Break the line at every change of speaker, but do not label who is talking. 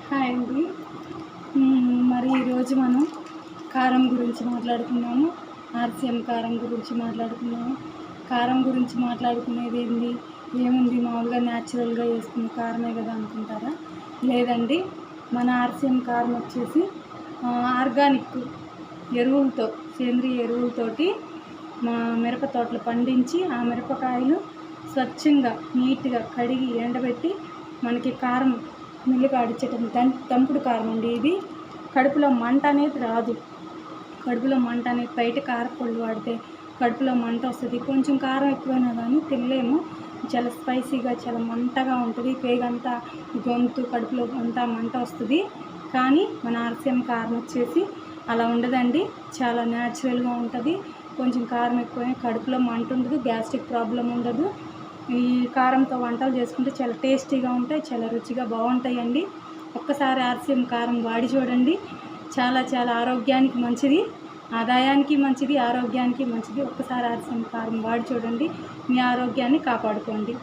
Hi అండి. మరి ఈరోజు మనం కారం గురించి మాట్లాడుకున్నాము. ఆర్సిఎం కారం గురించి మాట్లాడుకున్నాము. కారం గురించి మాట్లాడుకునేది ఏముంది, మామూలుగా న్యాచురల్గా వేసుకునే కారమే కదా అనుకుంటారా? లేదండి, మన ఆర్సిఎం కారం వచ్చేసి ఆర్గానిక్ ఎరువులతో, సేంద్రియ ఎరువులతోటి మా మిరప తోటలు పండించి ఆ మిరపకాయలు స్వచ్ఛంగా నీట్గా కడిగి ఎండబెట్టి మనకి కారం మిల్లుగా ఆడిచ్చేటం తంపుడు కారం అండి. ఇది కడుపులో మంట అనేది రాదు. కడుపులో మంట అనేది బయట కారపొళ్ళు వాడితే కడుపులో మంట వస్తుంది. కొంచెం కారం ఎక్కువైనా కానీ తినలేము. చాలా స్పైసీగా, చాలా మంటగా ఉంటుంది. పేగంతా, గొంతు, కడుపులో అంతా మంట వస్తుంది. కానీ మన ఆర్సిఎం కారం వచ్చేసి అలా ఉండదండి. చాలా న్యాచురల్గా ఉంటుంది. కొంచెం కారం ఎక్కువైనా కడుపులో మంట ఉండదు, గ్యాస్ట్రిక్ ప్రాబ్లం ఉండదు. ఈ కారంతో వంటలు చేసుకుంటే చాలా టేస్టీగా ఉంటాయి, చాలా రుచిగా బాగుంటాయండి. ఒక్కసారి ఆర్సిఎం కారం వాడి చూడండి. చాలా చాలా ఆరోగ్యానికి మంచిది, ఆదాయానికి మంచిది, ఆరోగ్యానికి మంచిది. ఒక్కసారి ఆర్సిఎం కారం వాడి చూడండి, మీ ఆరోగ్యాన్ని కాపాడుకోండి.